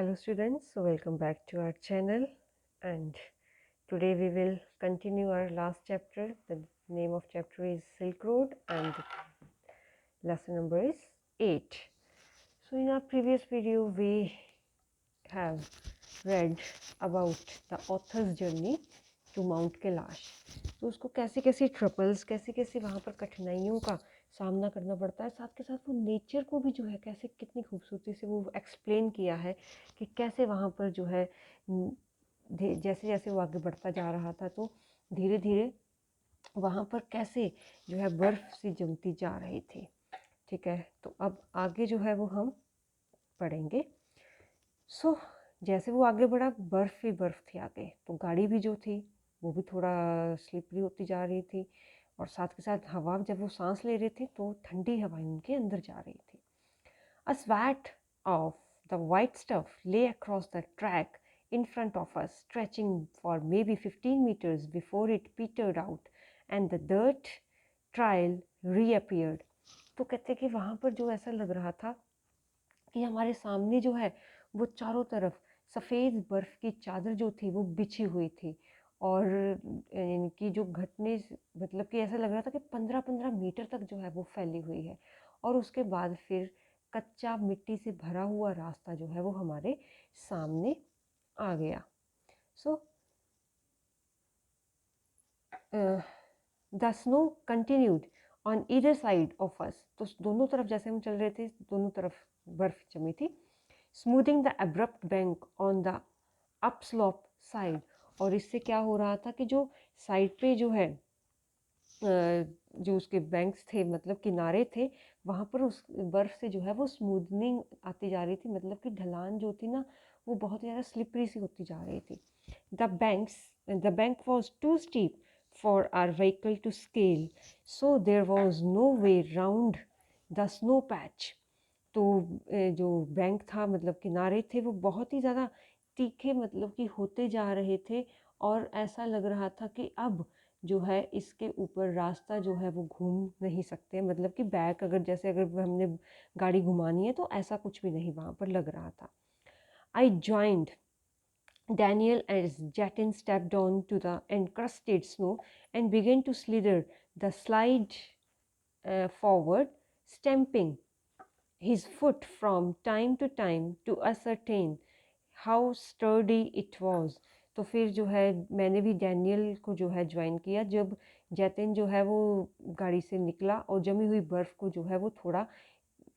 Hello students, so welcome back to our channel, and today we will continue our last chapter. The name of chapter is Silk Road and lesson number is 8. So in our previous video we have read about the author's journey to Mount Kailash. तो उसको कैसे कैसे troubles, कैसे कैसे वहाँ पर कठिनाइयों का सामना करना पड़ता है, साथ के साथ वो नेचर को भी जो है कैसे कितनी खूबसूरती से वो एक्सप्लेन किया है कि कैसे वहाँ पर जो है जैसे जैसे वो आगे बढ़ता जा रहा था तो धीरे धीरे वहाँ पर कैसे जो है बर्फ़ सी जमती जा रही थी। ठीक है, तो अब आगे जो है वो हम पढ़ेंगे। सो जैसे वो आगे बढ़ा बर्फ़ ही बर्फ़ थी आगे, तो गाड़ी भी जो थी वो भी थोड़ा स्लिपरी होती जा रही थी, और साथ के साथ हवा जब वो सांस ले रहे थे तो ठंडी हवाएं उनके अंदर जा रही थी। A swath of the white stuff lay across the track in front of us, stretching for maybe 15 meters before it petered out and the dirt trail reappeared. तो कहते कि वहाँ पर जो ऐसा लग रहा था कि हमारे सामने जो है वो चारों तरफ सफ़ेद बर्फ़ की चादर जो थी वो बिछी हुई थी, और इनकी जो घटने मतलब कि ऐसा लग रहा था कि 15-15 मीटर तक जो है वो फैली हुई है, और उसके बाद फिर कच्चा मिट्टी से भरा हुआ रास्ता जो है वो हमारे सामने आ गया। So the snow continued on either side of us, तो दोनों तरफ जैसे हम चल रहे थे दोनों तरफ बर्फ़ जमी थी। Smoothing the abrupt bank on the upslope side, और इससे क्या हो रहा था कि जो साइड पे जो है जो उसके बैंक्स थे मतलब किनारे थे, वहाँ पर उस बर्फ़ से जो है वो स्मूदनिंग आती जा रही थी, मतलब कि ढलान जो थी ना वो बहुत ज़्यादा स्लिपरी सी होती जा रही थी। The bank was too steep for our vehicle to scale, so there was no way round the snow patch. तो जो बैंक था मतलब किनारे थे वो बहुत ही ज़्यादा तीखे मतलब कि होते जा रहे थे, और ऐसा लग रहा था कि अब जो है इसके ऊपर रास्ता जो है वो घूम नहीं सकते, मतलब कि बैक अगर जैसे अगर हमने गाड़ी घुमानी है तो ऐसा कुछ भी नहीं वहाँ पर लग रहा था। आई joined Daniel as Jatin stepped on to the encrusted snow and began to slither the slide forward, stamping his foot from time to time to ascertain how sturdy it was. तो फिर जो है मैंने भी डैनियल को जो है join किया जब जैतिन जो है वो गाड़ी से निकला और जमी हुई बर्फ़ को जो है वो थोड़ा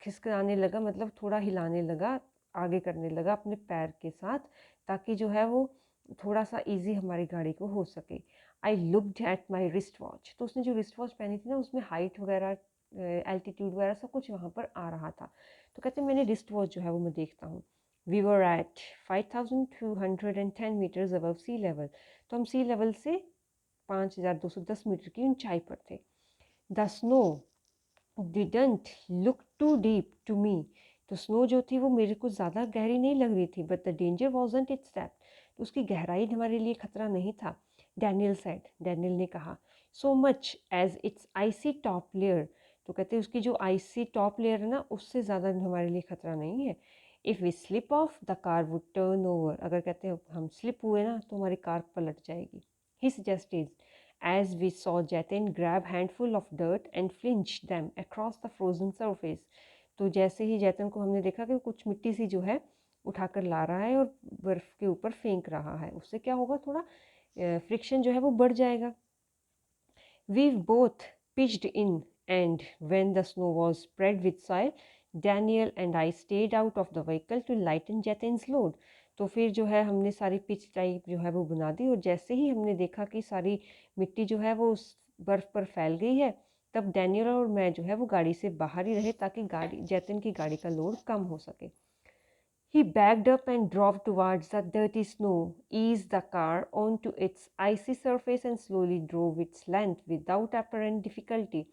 खिसकाने लगा, मतलब थोड़ा हिलाने लगा, आगे करने लगा अपने पैर के साथ, ताकि जो है वो थोड़ा सा इजी हमारी गाड़ी को हो सके। I looked at my wrist watch, तो उसने जो रिस्ट वॉच पहनी थी ना उसमें हाइट वगैरह एल्टीट्यूड वगैरह सब कुछ वहाँ पर आ रहा था, तो कहते मैंने रिस्ट वॉच जो है वो मैं देखता हूँ। We were at 5210 metres above sea level, तो हम सी लेवल से 5210 मीटर की ऊंचाई पर थे। The snow didn't look too deep to me, तो स्नो जो थी वो मेरे को ज़्यादा गहरी नहीं लग रही थी, but the danger wasn't it's that, तो उसकी गहराई हमारे लिए खतरा नहीं था। डैनियल ने कहा, so much as it's icy top layer, तो कहते उसकी जो आईसी टॉप लेयर है ना उससे ज़्यादा हमारे लिए खतरा नहीं है। If we slip off the car would turn over, अगर कहते हैं हम स्लिप हुए ना तो हमारी कार पलट जाएगी। He suggested as we saw Jatin grab handful of dirt and flinch them across the frozen surface, तो जैसे ही जैतन को हमने देखा कि कुछ मिट्टी सी जो है उठाकर ला रहा है और बर्फ़ के ऊपर फेंक रहा है, उससे क्या होगा थोड़ा फ्रिक्शन जो है वो बढ़ जाएगा। We both pitched in and when the snow was spread with soil Daniel and I stayed out of the vehicle to lighten Jatin's load, तो फिर जो है हमने सारी पिच टाइप जो है वो बना दी, और जैसे ही हमने देखा कि सारी मिट्टी जो है वो उस बर्फ़ पर फैल गई है तब डैनियल और मैं जो है वो गाड़ी से बाहर ही रहे ताकि गाड़ी जैतिन की गाड़ी का लोड कम हो सके। He backed up and drove towards the dirty snow, eased the car onto its icy surface and slowly drove its length without apparent difficulty,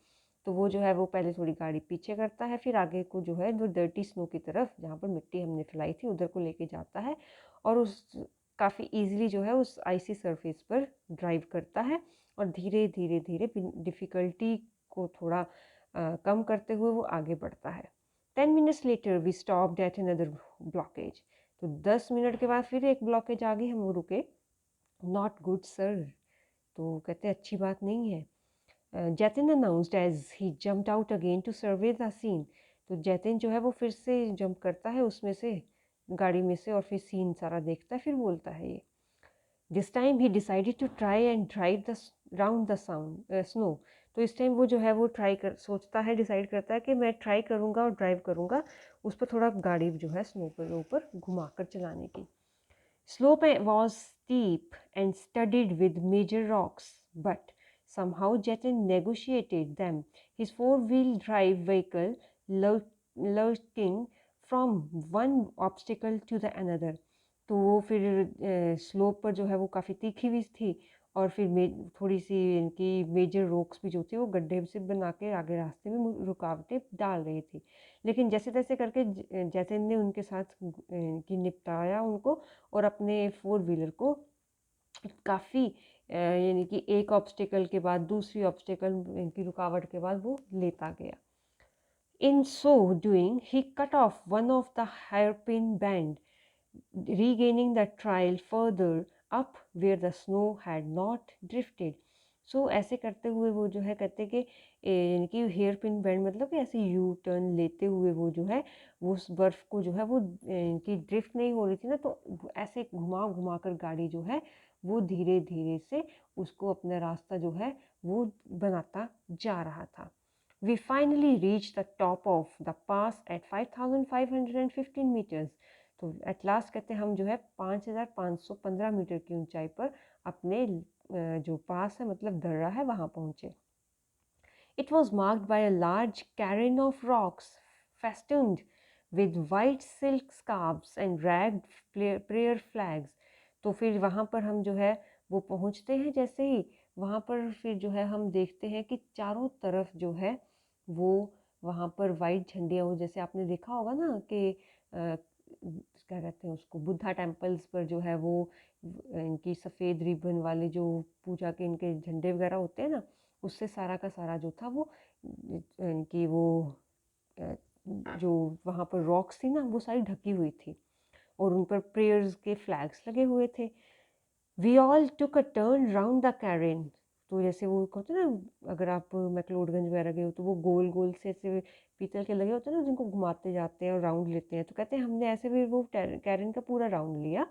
तो वो जो है वो पहले थोड़ी गाड़ी पीछे करता है फिर आगे को जो है वो डर्टी स्नो की तरफ जहाँ पर मिट्टी हमने फैलाई थी उधर को लेके जाता है, और उस काफ़ी ईजिली जो है उस आइसी सरफेस पर ड्राइव करता है, और धीरे धीरे धीरे डिफ़िकल्टी को थोड़ा कम करते हुए वो आगे बढ़ता है। 10 minutes later we stopped at another blockage, तो 10 मिनट के बाद फिर एक ब्लॉकेज आ गई, हम वो रुके। Not good sir. तो कहते अच्छी बात नहीं है। Jatin announced as he jumped out again to survey the scene. तो जतिन जो है वो फिर से जंप करता है उसमें से, गाड़ी में से, और फिर सीन सारा देखता है, फिर बोलता है ये, this time he decided to try and drive the round the snow. तो इस टाइम वो जो है वो सोचता है, डिसाइड करता है कि मैं ट्राई करूँगा और ड्राइव करूँगा उस पर थोड़ा गाड़ी जो है स्नो पर ऊपर घुमाकर चलाने की। Slope was steep and studded with major rocks, but somehow Jatin negotiated them, his four-wheel drive vehicle lurking from one obstacle to the another. तो वो फिर स्लोप पर जो है वो काफ़ी तीखी भी थी, और फिर थोड़ी सी इनकी मेजर रॉक्स भी जो थी वो गड्ढे से बना के आगे रास्ते में रुकावटें डाल रही थी। लेकिन जैसे तैसे करके जतिन ने उनके साथ की निपटाया उनको, और अपने फोर व्हीलर को काफ़ी यानी कि एक ऑब्स्टिकल के बाद दूसरी ऑब्स्टिकल की रुकावट के बाद वो लेता गया। In so doing, he cut off one of the hairpin band, regaining the trail further up where the snow had not drifted. So ऐसे करते हुए वो जो है कहते कि यानी कि हेयर पिन बैंड मतलब कि ऐसे यू टर्न लेते हुए वो जो है वो उस बर्फ़ को जो है वो इनकी ड्रिफ्ट नहीं हो रही थी ना, तो ऐसे घुमा घुमा कर गाड़ी जो है वो धीरे धीरे से उसको अपना रास्ता जो है वो बनाता जा रहा था। We finally reached the top of the pass at 5,515 meters. तो एट लास्ट कहते हैं हम जो है 5,515 मीटर की ऊंचाई पर अपने जो पास है मतलब दर्रा है वहाँ पहुँचे। It was marked by a large cairn of rocks festooned with white silk scarves and ragged prayer flags. तो फिर वहाँ पर हम जो है वो पहुँचते हैं, जैसे ही वहाँ पर फिर जो है हम देखते हैं कि चारों तरफ जो है वो वहाँ पर वाइट झंडे, वो जैसे आपने देखा होगा ना कि क्या कहते हैं उसको, बुद्धा टेम्पल्स पर जो है वो इनकी सफ़ेद रिबन वाले जो पूजा के इनके झंडे वगैरह होते हैं ना, उससे सारा का सारा जो था वो इनकी वो जो वहाँ पर रॉक्स थी ना वो सारी ढकी हुई थी, और उन पर प्रेयर्स के फ्लैग्स लगे हुए थे। We all took a turn round the cairn. तो जैसे वो होते हैं ना, अगर आप मैक्लोडगंज वगैरह गए हो तो वो गोल गोल से ऐसे पीतल के लगे होते हैं ना, जिनको घुमाते जाते हैं और राउंड लेते हैं। तो कहते हैं हमने ऐसे भी वो कैरेन का पूरा राउंड लिया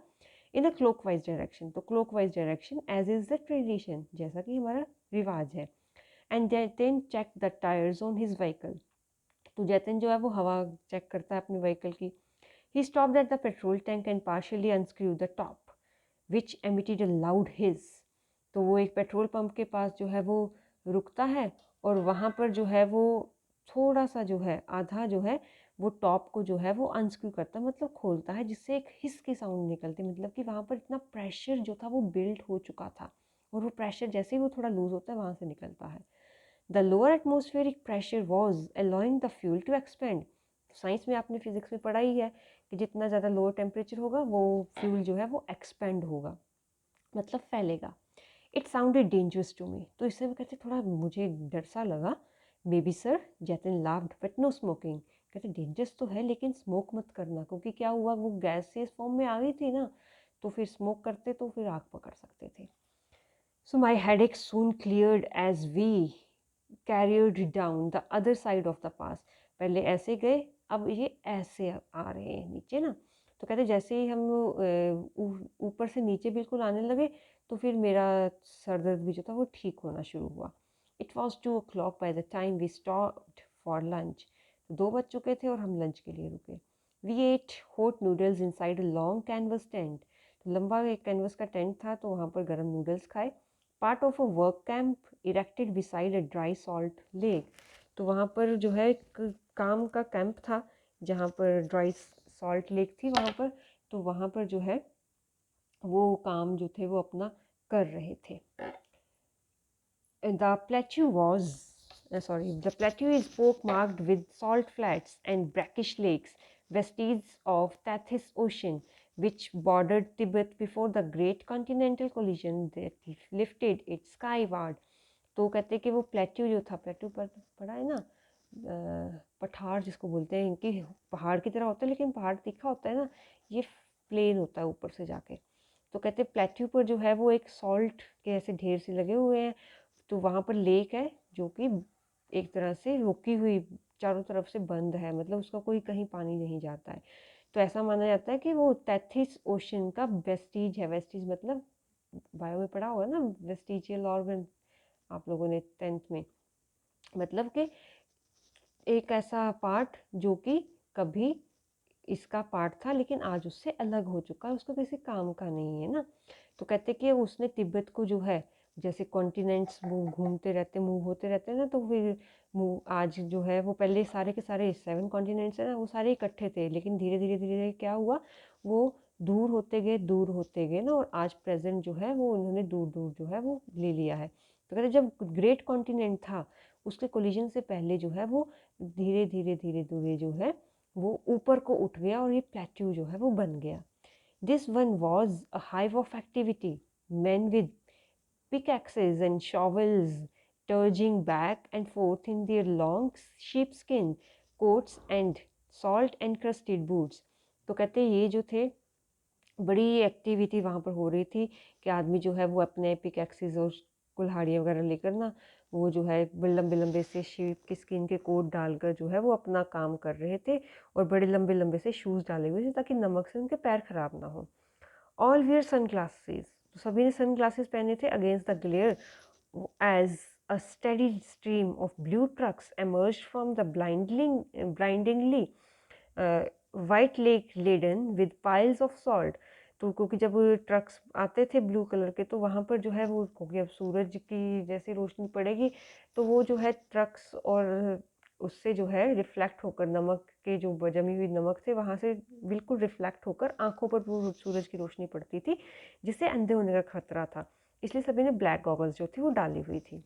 इन अ क्लॉकवाइज डायरेक्शन। तो clockwise direction as is the tradition, जैसा कि हमारा रिवाज है। And Jatin check the tyres on his vehicle. तो जतिन जो है वो हवा चेक करता है अपने व्हीकल की। He stopped at the petrol tank and partially unscrew the top which emitted a loud his. तो वो एक पेट्रोल पंप के पास जो है वो रुकता है, और वहाँ पर जो है वो थोड़ा सा जो है आधा जो है वो टॉप को जो है वो अनस्क्रू करता है, मतलब खोलता है, जिससे एक हिस की साउंड निकलती, मतलब कि वहाँ पर इतना प्रेशर जो था वो बिल्ड हो चुका था, और वो प्रेशर जैसे ही वो थोड़ा लूज़ होता है वहाँ से निकलता है। The lower atmospheric pressure was allowing the fuel to expand. Science में आपने फिजिक्स में पढ़ा ही है कि जितना ज़्यादा लोअर टेम्परेचर होगा वो फ्यूल जो है वो एक्सपेंड होगा, मतलब फैलेगा। It sounded dangerous to me. तो इससे वो कहते थोड़ा मुझे डर सा लगा। Maybe sir, Jatin laughed, but no smoking. कहते डेंजरस तो है लेकिन स्मोक मत करना, क्योंकि क्या हुआ वो गैसेस फॉर्म में आ गई थी ना, तो फिर स्मोक करते तो फिर आग पकड़ सकते थे। So my headache soon cleared as we careered down the other side of the pass. पहले ऐसे गए, अब ये ऐसे आ रहे हैं नीचे ना। तो कहते जैसे ही हम ऊपर से नीचे बिल्कुल आने लगे तो फिर मेरा सर दर्द भी जो था वो ठीक होना शुरू हुआ। It was 2 o'clock by the time we stopped for lunch. 2 बज चुके थे और हम लंच के लिए रुके। We ate hot noodles inside a long canvas tent. तो लंबा एक कैनवस का टेंट था, तो वहाँ पर गर्म नूडल्स खाए। Part of a work camp erected beside a dry salt lake. तो वहाँ पर जो है एक काम का कैंप था जहाँ पर ड्राई सॉल्ट लेक थी वहाँ पर। तो वहाँ पर जो है वो काम जो थे वो अपना कर रहे थे। The plateau was, the plateau is pock-marked with salt flats and brackish lakes, vestiges of Tethys Ocean, which bordered Tibet before the great continental collision that lifted it skyward. तो कहते हैं कि वो प्लेट्यू जो था, प्लेट्यू पर पढ़ा है ना, पठार जिसको बोलते हैं, इनकी पहाड़ की तरह होता है लेकिन पहाड़ तीखा होता है ना, ये प्लेन होता है ऊपर से जाके। तो कहते हैं प्लेट्यू पर जो है वो एक सॉल्ट के ऐसे ढेर से लगे हुए हैं, तो वहाँ पर लेक है जो कि एक तरह से रुकी हुई चारों तरफ से बंद है, मतलब उसका कोई कहीं पानी नहीं जाता है। तो ऐसा माना जाता है कि वो टेथिस ओशन का वेस्टीज है। वेस्टीज मतलब बायो में पढ़ा होगा ना, वेस्टिजियल ऑर्गन, आप लोगों ने 10th में, मतलब कि एक ऐसा पार्ट जो कि कभी इसका पार्ट था लेकिन आज उससे अलग हो चुका है, उसको किसी काम का नहीं है ना। तो कहते कि उसने तिब्बत को जो है, जैसे कॉन्टिनेंट्स वो घूमते रहते, मूव होते रहते हैं ना, तो फिर मूव आज जो है वो पहले सारे के सारे 7 कॉन्टिनेंट्स है ना, वो सारे इकट्ठे थे, लेकिन धीरे धीरे धीरे धीरे क्या हुआ, वो दूर होते गए ना, और आज प्रेजेंट जो है वो उन्होंने दूर दूर जो है वो ले लिया है। तो कहते जब ग्रेट कॉन्टिनेंट था उसके कोलिजन से पहले जो है वो धीरे धीरे धीरे धीरे जो है वो ऊपर को उठ गया और ये प्लेट्यू जो है वो बन गया। This one was a hive of activity, men with pickaxes and shovels trudging back and forth in their long sheepskin coats and salt encrusted boots। तो कहते ये जो थे बड़ी एक्टिविटी वहाँ पर हो रही थी कि आदमी जो है वो अपने पिकैक्सेस और कुल्हाड़ियाँ वगैरह लेकर ना, वो जो है लंबे लंबे से शीप की स्किन के कोट डालकर जो है वो अपना काम कर रहे थे, और बड़े लंबे लंबे से शूज़ डाले हुए थे ताकि नमक से उनके पैर खराब ना हो। ऑल वियर सन ग्लासेस, तो सभी ने सन ग्लासेस पहने थे against the glare, as a steady stream of blue trucks emerged from the blindingly white lake laden with piles of salt। तो क्योंकि जब ट्रक्स आते थे ब्लू कलर के, तो वहाँ पर जो है वो, क्योंकि अब सूरज की जैसी रोशनी पड़ेगी तो वो जो है ट्रक्स और उससे जो है रिफ्लेक्ट होकर, नमक के जो जमी हुई नमक थे वहाँ से बिल्कुल रिफ्लेक्ट होकर आंखों पर वो सूरज की रोशनी पड़ती थी, जिससे अंधे होने का खतरा था, इसलिए सभी ने ब्लैक गॉगल्स जो थी वो डाली हुई थी।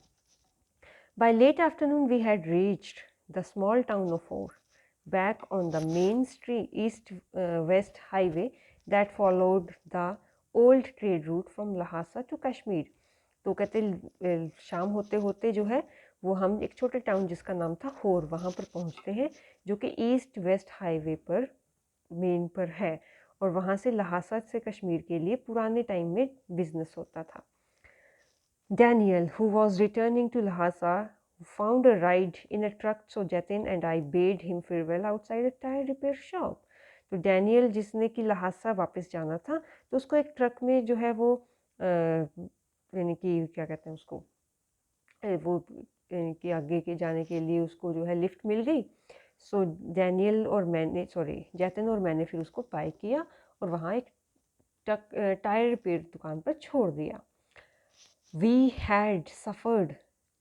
By late afternoon, we had reached the small town of Or, back on the main street east-west highway that followed the old trade route from Lhasa to Kashmir। तो कहते शाम होते होते जो है वो हम एक छोटे टाउन जिसका नाम था होर, वहाँ पर पहुँचते हैं, जो कि ईस्ट वेस्ट हाईवे पर मेन पर है, और वहाँ से लहासा से कश्मीर के लिए पुराने टाइम में बिजनेस होता था। Daniel, who was returning to Lhasa, found a ride in a truck, so Jatin and I bade him farewell outside a tire repair shop। तो डैनियल जिसने कि लहासा वापस जाना था, तो उसको एक ट्रक में जो है वो यानी कि क्या कहते हैं उसको, वो यानी कि आगे के जाने के लिए उसको जो है लिफ्ट मिल गई। सो डैनियल और मैंने, सॉरी जैतन और मैंने फिर उसको बाय किया और वहाँ एक टायर रिपेयर दुकान पर छोड़ दिया। We had suffered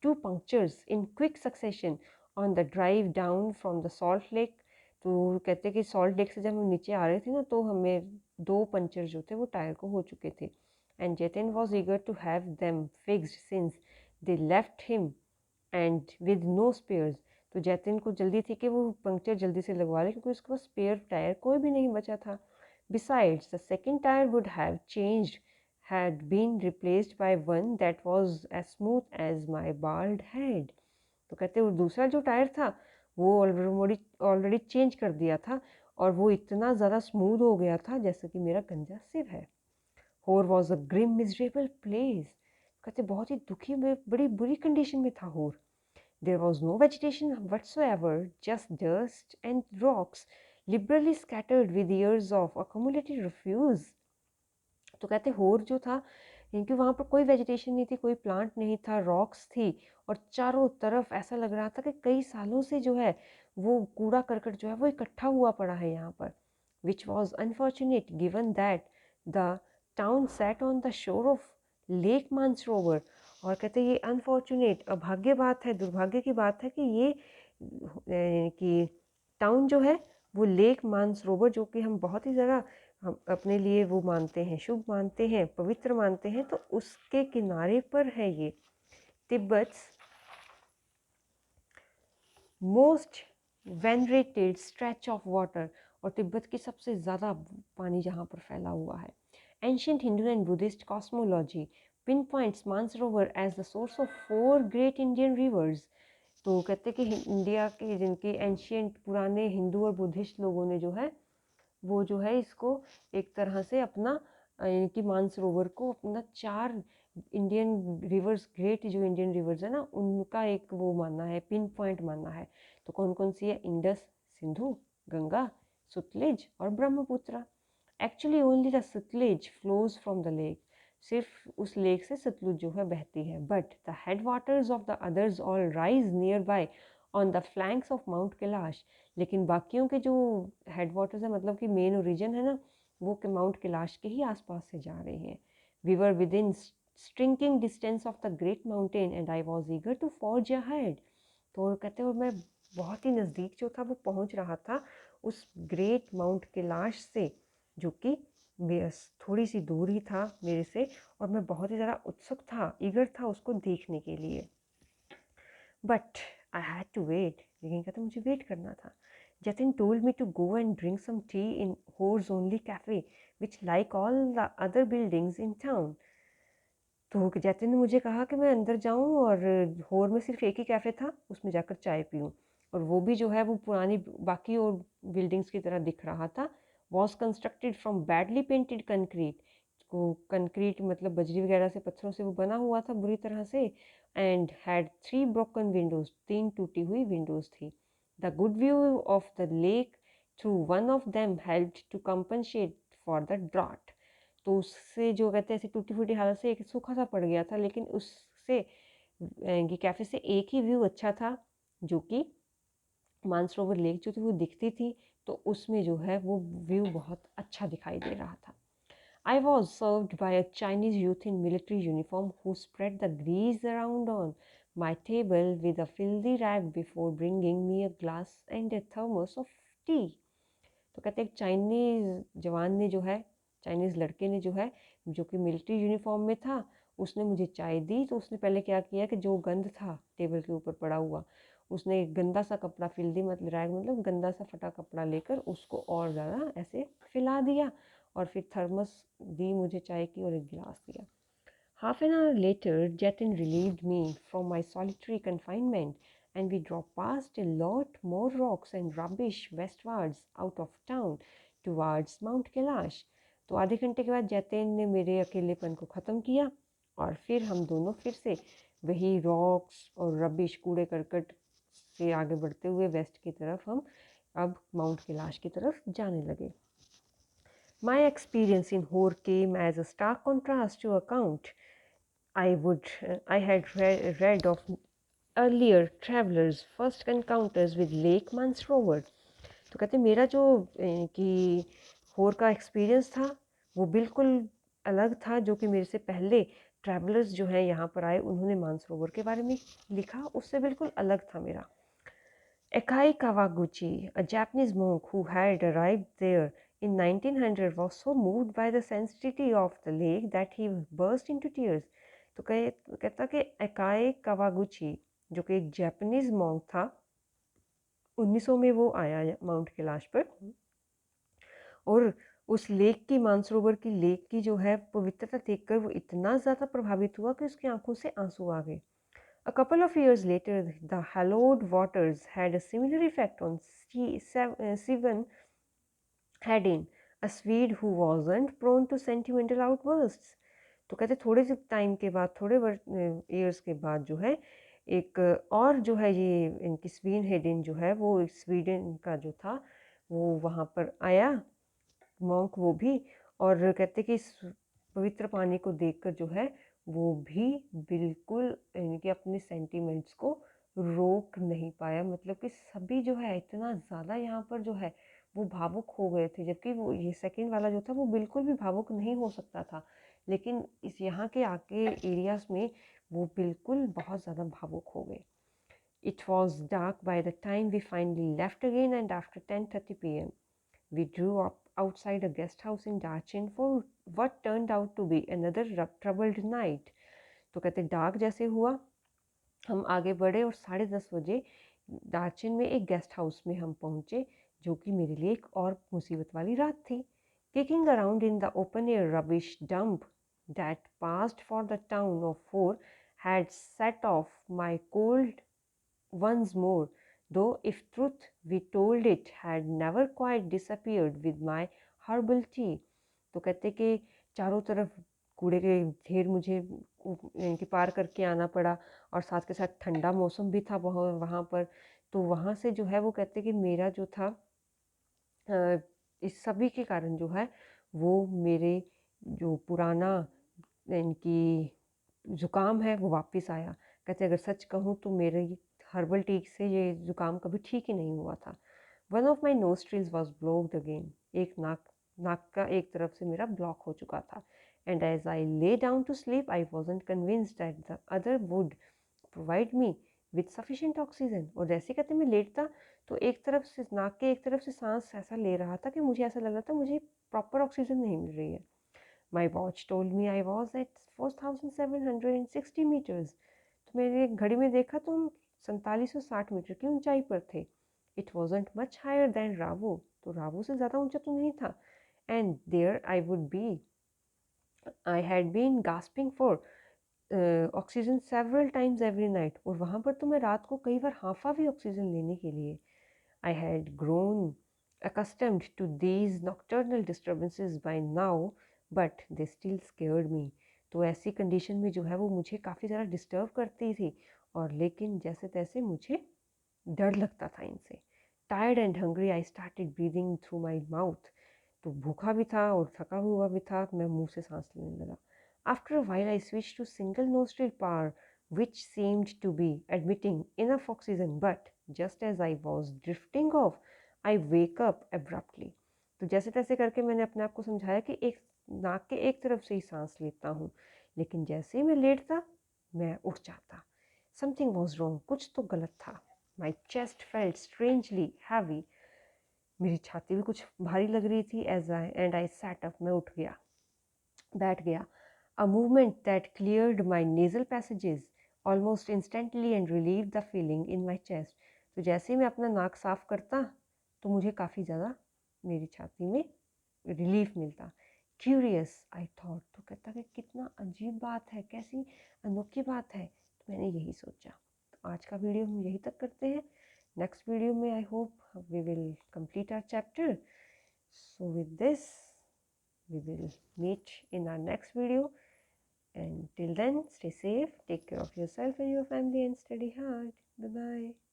2 punctures in quick succession on the drive down from the Salt Lake। तो कहते कि सॉल्ट लेक से जब हम नीचे आ रहे थे ना, तो हमें 2 पंचर जो थे वो टायर को हो चुके थे। And Jatin was eager to have them fixed since they left him and with no spares. तो जतिन को जल्दी थी कि वो पंक्चर जल्दी से लगवा ले, क्योंकि उसके पास स्पेयर टायर कोई भी नहीं बचा था। Besides the second tyre would have changed had been replaced by one that was as smooth as my bald head। तो कहते वो दूसरा जो टायर था वो ऑलरेडी चेंज कर दिया था, और वो इतना ज़्यादा स्मूथ हो गया था जैसे कि मेरा गंजा सिर है। Hor was a grim miserable place. कहते बहुत ही दुखी में, बड़ी बुरी कंडीशन में था Hor. There was no vegetation whatsoever, just dust and rocks liberally scattered with years of accumulated refuse। तो कहते होर जो था, क्योंकि वहाँ पर कोई वेजिटेशन नहीं थी, कोई प्लांट नहीं था, रॉक्स थी, और चारों तरफ ऐसा लग रहा था कि कई सालों से जो है वो कूड़ा करकट जो है वो इकट्ठा हुआ पड़ा है यहाँ पर। Which was unfortunate given that the town set on the shore of lake Mansarovar. और कहते ये अनफॉर्चुनेट, अभाग्य बात है, दुर्भाग्य की बात है कि ये कि टाउन जो है वो लेक मानसरोवर, जो कि हम बहुत ही ज़्यादा हम अपने लिए वो मानते हैं, शुभ मानते हैं, पवित्र मानते हैं, तो उसके किनारे पर है ये Tibet's most venerated stretch of water, और तिब्बत की सबसे ज़्यादा पानी जहाँ पर फैला हुआ है। Ancient Hindu and Buddhist cosmology pinpoints Mansarovar as the source of 4 great Indian rivers. तो कहते कि इंडिया के जिनके एंशियंट पुराने हिंदू और बुद्धिस्ट लोगों ने जो है वो जो है इसको एक तरह से अपना यानी कि मानसरोवर को अपना 4 इंडियन रिवर्स, ग्रेट जो इंडियन रिवर्स है ना, उनका एक वो मानना है, पिन पॉइंट मानना है। तो कौन कौन सी है? इंडस, सिंधु, गंगा, सतलुज और Brahmaputra. Actually only the Sutlej flows from the lake, सिर्फ उस लेक से सतलुज जो है बहती है। But the headwaters of the others all rise nearby on the flanks of Mount Kailash. लेकिन बाकियों के जो हेड वाटर्स है, मतलब कि मेन ओरिजिन है ना, वो के माउंट कैलाश के ही आसपास से जा रहे हैं। We were within striking distance of the great mountain and I was eager to forge ahead. तो कहते हैं, और मैं बहुत ही नज़दीक जो था वो पहुंच रहा था उस ग्रेट माउंट कैलाश से, जो कि थोड़ी सी दूर ही था मेरे से, और मैं बहुत ही ज़्यादा उत्सुक था, ईगर था उसको देखने के लिए। But I had to wait, लेकिन कहते मुझे वेट करना था। Jatin told me to go and drink some tea in Hor's only cafe which like all the other buildings in town. तो जतिन ने मुझे कहा कि मैं अंदर जाऊं और होर में सिर्फ एक ही कैफ़े था, उसमें जाकर चाय पीऊं, और वो भी जो है वो पुरानी बाकी और बिल्डिंग्स की तरह दिख रहा था। Was constructed from badly painted concrete, को कंक्रीट मतलब बजरी वगैरह से, पत्थरों से वो बना हुआ था बुरी तरह से। एंड हैड 3 ब्रोकन विंडोज, 3 टूटी हुई विंडोज थी। The good view of the lake through one of them helped to compensate for the draught. तो उससे जो कहते हैं ऐसी टूटी फूटी हालत से एक सूखा सा पड़ गया था, लेकिन उससे ये कैफ़े से एक ही व्यू अच्छा था, जो कि मानसरोवर लेक जो थी वो दिखती थी, तो उसमें जो है वो व्यू बहुत अच्छा दिखाई दे रहा था। I was served by a Chinese youth in military uniform who spread the grease around on my table with a filthy rag before bringing me a glass and a thermos of tea. तो कहते हैं एक Chinese जवान ने जो है, Chinese लड़के ने जो है, जो कि मिलिट्री यूनिफॉर्म में था, उसने मुझे चाय दी। तो उसने पहले क्या किया कि जो गंद था टेबल के ऊपर पड़ा हुआ, उसने एक गंदा सा कपड़ा, फिल्दी मतलब रैग मतलब गंदा सा फटा कपड़ा लेकर उसको और ज़्यादा ऐसे फैला दिया, और फिर थर्मस दी मुझे चाय की और एक गिलास दिया। Half an hour later, Jatin relieved me from my solitary confinement, and we drove past a lot more rocks and rubbish westwards out of town towards Mount Kailash. तो आधे घंटे के बाद जैतिन ने मेरे अकेलेपन को ख़त्म किया, और फिर हम दोनों फिर से वही रॉक्स और रबिश, कूड़े करकट से आगे बढ़ते हुए वेस्ट की तरफ हम अब माउंट कैलाश की तरफ जाने लगे। My experience in Hor came as a stark contrast to account I had read of earlier travelers' first encounters with Lake Mansarovar। तो कहते मेरा जो कि होर का एक्सपीरियंस था वो बिल्कुल अलग था, जो कि मेरे से पहले ट्रैवलर्स जो हैं यहाँ पर आए उन्होंने मानसरोवर के बारे में लिखा, उससे बिल्कुल अलग था मेरा। Ekai Kawaguchi, a Japanese monk who had arrived there in 1900, was so moved by the sanctity of the lake that he burst into tears। तो कहता कि एकाई कावागुची, जो कि एक जापानीज मॉन्क था, 1900 में वो आया माउंट कैलाश पर, और उस लेक की, मानसरोवर की लेक की जो है पवित्रता देखकर वो इतना ज़्यादा प्रभावित हुआ कि उसकी आंखों से आंसू आ गए। A couple of years later, the hallowed waters had a similar effect on Sivan Hedin, a Swede who wasn't prone to sentimental outbursts। तो कहते थोड़े से टाइम के बाद, थोड़े ईयर्स के बाद जो है एक और जो है ये इनकी स्वीन हेडिन जो है, वो स्वीडन का जो था वो वहाँ पर आया, मॉन्क वो भी, और कहते कि इस पवित्र पानी को देखकर जो है वो भी बिल्कुल इनके अपने सेंटिमेंट्स को रोक नहीं पाया। मतलब कि सभी जो है इतना ज़्यादा यहाँ पर जो है वो भावुक हो गए थे, जबकि वो ये सेकंड वाला जो था वो बिल्कुल भी भावुक नहीं हो सकता था, लेकिन इस यहाँ के आके एरियाज़ में वो बिल्कुल बहुत ज़्यादा भावुक हो गए। It was dark by the time we finally left again, and after 10:30 p.m. we drew up outside a guest house in Darchin for what turned out to be another troubled night। तो कहते dark जैसे हुआ हम आगे बढ़े, और 10:30 बजे दार्चिन में एक गेस्ट हाउस में हम पहुँचे, जो कि मेरे लिए एक और मुसीबत वाली रात थी। Kicking around in the open air rubbish dump that passed for the town of four had set off my cold once more, though if truth we told it had never quite disappeared with my herbal tea। तो कहते कि चारों तरफ कूड़े के ढेर मुझे कि पार करके आना पड़ा, और साथ के साथ ठंडा मौसम भी था वहाँ पर। तो वहाँ से जो है वो कहते कि मेरा जो था इस सभी के कारण जो है वो मेरे जो पुराना इनकी ज़ुकाम है वो वापस आया। कहते अगर सच कहूँ तो मेरे हर्बल टी से ये ज़ुकाम कभी ठीक ही नहीं हुआ था। One of my nostrils was blocked again, एक नाक नाक का एक तरफ से मेरा ब्लॉक हो चुका था। And as I lay down to sleep I wasn't convinced that the other would provide me with sufficient oxygen. और जैसे कहते मैं लेटता तो एक तरफ से नाक के एक तरफ से सांस ऐसा ले रहा था कि मुझे ऐसा लग रहा था मुझे प्रॉपर ऑक्सीजन नहीं मिल रही है। My watch told me I was at 4760 metres. तो मैंने घड़ी में देखा तो हम 4760 मीटर की ऊंचाई पर थे। It wasn't much higher than Rawo, तो रावो से ज़्यादा ऊंचा तो नहीं था। And there I would be, I had been gasping for oxygen several times every night, और वहाँ पर तो मैं रात को कई बार हाफा भी ऑक्सीजन लेने के लिए। I had grown accustomed to these nocturnal disturbances by now, but they still scared me। तो ऐसी कंडीशन में जो है वो मुझे काफ़ी ज़्यादा डिस्टर्ब करती थी, और लेकिन जैसे तैसे मुझे डर लगता था इनसे। Tired and hungry I started breathing through my mouth. तो भूखा भी था और थका हुआ भी था, मैं मुंह से सांस लेने लगा। After a while I switch to single nostril power which seemed to be admitting enough oxygen, but just as I was drifting off I wake up abruptly। तो जैसे तैसे करके मैंने अपने आप को समझाया कि एक नाक के एक तरफ से ही सांस लेता हूँ, लेकिन जैसे ही मैं लेटता मैं उठ जाता। समथिंग वॉज रॉन्ग, कुछ तो गलत था। My chest felt strangely heavy, मेरी छाती भी कुछ भारी लग रही थी। As I and I sat up, मैं उठ गया, बैठ गया। A movement that cleared my nasal passages almost instantly and relieve the feeling in my chest. तो जैसे ही मैं अपना नाक साफ करता तो मुझे काफ़ी ज़्यादा मेरी छाती में रिलीफ मिलता। क्यूरियस आई थॉट, तो कहता कि कितना अजीब बात है, कैसी अनोखी बात है। तो मैंने यही सोचा। तो आज का वीडियो हम यही तक करते हैं। नेक्स्ट वीडियो में I hope we will complete our chapter. So with this we will meet in our next video, and till then stay safe, take care of yourself and your family, and study hard. Bye bye.